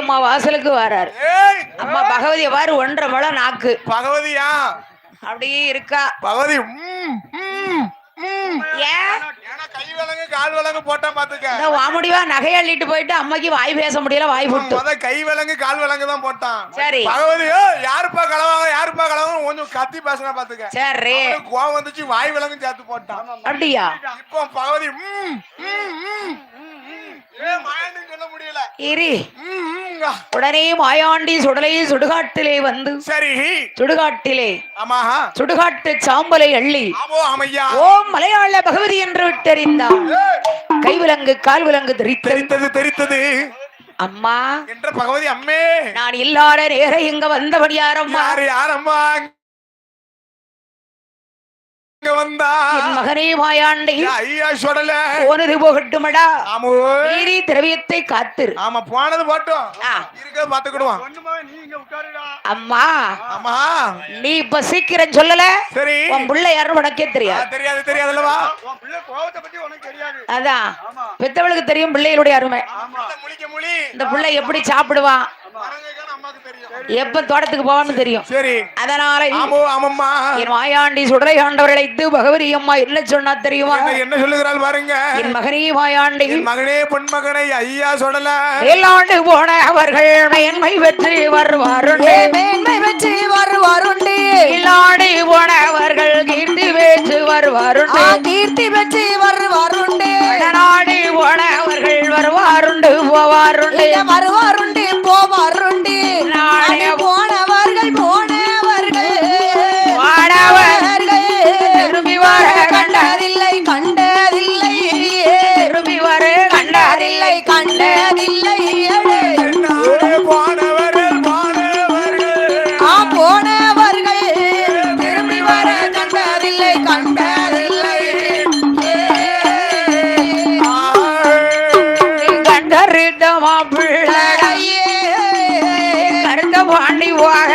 அம்மா வாசலுக்கு வராரு. அம்மா பகவதிய பாரு, 1.5 முழம் நாக்கு. பகவதியா அப்படியே இருக்கா பகவதி. கை விலங்கு கால் விலங்கு போட்டா பாத்துக்க. வாமுடிவா நகை அள்ளிட்டு போயிட்டு அம்மாக்கு வாய் பேச முடியல, வாய் போட்டு கை விலங்கு கால் விலங்கு தான் போட்டான். சரி பகவதி யாருப்பா கலவாங்க யாருப்பா கலவாங்க கொஞ்சம் கத்தி பேசினா பாத்துக்க. சரி கோவம் வந்துச்சு, வாய் விலங்கு சேர்த்து போட்டான். அப்படியா? இப்போ பகவதி சொல்ல முடியல. உடனே மாயாண்டி சுடலை சுடுகாட்டிலே வந்து, சரி சுடுகாட்டிலே ஆமா சுடுகாட்டு சாம்பலை அள்ளி ஓம் மலையாள பகவதி என்று விட்டறிந்தார். கைவிலங்கு கால் விலங்கு தெரித்தது. அம்மா என்ற பகவதி அம்மே, நான் இல்லாத நேரம் இங்க வந்தவன் யாரம்மா? யாரம்மா மகனே மாயாண்டி ஐயா சொல்லல போனது போகட்டுமடா. நீரி திரவியத்தை காத்திரு. ஆமா போனது போட்டும் இருக்க பாத்துக்கிடுவான். அம்மா அம்மா நீ இப்ப சீக்கிரம் சொல்லல. சரி உன் புள்ள யாரும் உனக்கே தெரியாது. தெரியாதுல்லவா? அதான் பெத்தவளுக்கு தெரியும் பிள்ளைகளுடைய அருமை. இந்த புள்ளை எப்படி சாப்பிடுவான், எப்ப தோட்டத்துக்கு போவான்னு தெரியும். சரி அதனால என் மாயாண்டி சுடலை ஆண்டவர்களை பகவதி அம்மா என்ன சொன்னா தெரியுமா? என்ன சொல்லுகிறாள் பாருங்க. என் மகனே மாயாண்டி, மகனே பொன்மகனை ஐயா சொல்லல. ஏழாண்டு போன அவர்கள் மேன்மை வெற்றி வருவாருண்டே, மேன்மை வெற்றி வருவாருண்டே. ஏழாண்டு போனவர்கள் கீர்த்தி வெற்றி வருவாருண்டே, கீர்த்தி வெற்றி வருவாருண்டே. நாடு போனவர்கள் வருவாருண்டு போவாருண்டே, வருவாருண்டே போவாருண்டே. நாடு போனவர்கள் திரும்பி வர கண்டதில்லை திரும்பி வர கண்டதில்லை போனவர்கள் திரும்பி வர கண்டதில்லை கண்டறிந்த மாப்பிள்ளையே கருத்த பாண்டி வாழ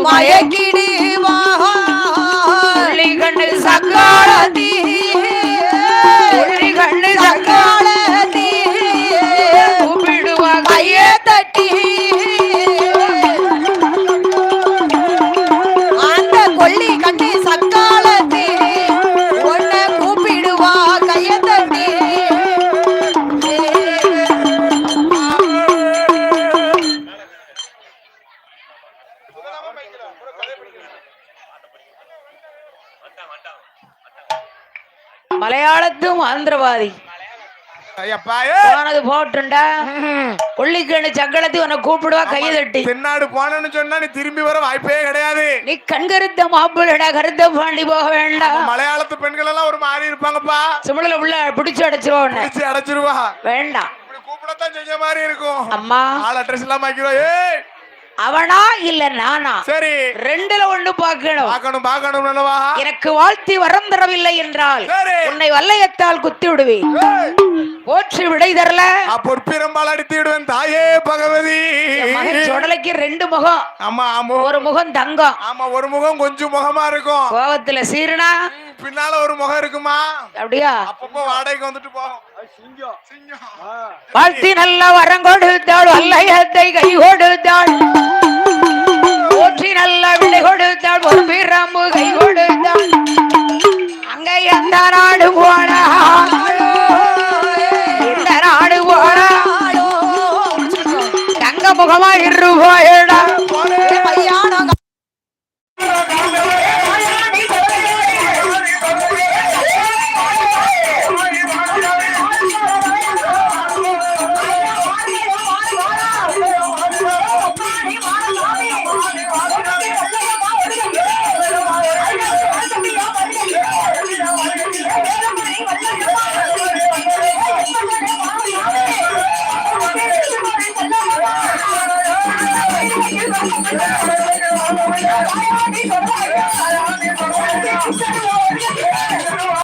மயக்கிடி கண்ணு சக்காலத்தி கண்ணு சக்காலத்தி கூப்பிடுவா கையே தட்டி. அந்த கொல்லி கண்ணி சக்காலத்தி ஒன்ன கூப்பிடுவா கையே தட்டி. மலையாளத்தும் ஆந்திரவாதி போனது போட்டுண்டா. கொள்ளிக்கண்ணு சக்கலத்தி உன்னை கூப்பிடுவா கையை தட்டி. தென்னாடு போனன்னு சொன்னா நீ திரும்பி வர வாய்ப்பே கிடையாது. நீ கண்கருத்த மாப்பிள்ளடா, கருத்த பாண்டி போக வேண்டாம். மலையாளத்து பெண்கள் எல்லாம் ஒரு மாதிரி இருப்பாங்கப்பா. சிமிழல உள்ள பிடிச்சு அடைச்சிருவா. வேண்டாம், கூப்பிடத்தான் செஞ்ச மாதிரி இருக்கும். அம்மா ஆள் அட்ரஸ் எல்லாம் வைக்கிறோம். அவனா இல்ல நானா? சரி ரெண்டுல ஒண்ணு பார்க்கணும். எனக்கு வாழ்த்தி வரம் தரவில்லை என்றால் உன்னை வல்லையத்தால் குத்தி விடுவேன். போற்றி விடை தரல பொற்பிரம்பால் அடித்து விடுவேன் தாயே பகவதி. சுடலைக்கு 2 முகம். ஆமா ஒரு முகம் தங்கம். ஆமா ஒரு முகம் கொஞ்சம் முகமா இருக்கும். கோவத்துல சீருனா பின்னால ஒரு முகம் இருக்குமா? அப்படியா? அப்பப்போ வாடகைக்கு வந்துட்டு போகும். வாழ்த்தி நல்ல வரம் கொடுத்தாள், வல்லையத்தை கை கொடுத்தாள். போற்றி நல்ல விடை கொடுத்தாள், ஒரு பிரம்பு கை கொடுத்தாள். அங்க எந்த நாடு போனா இந்த நாடு போனா தங்க முகமா இருப்பாய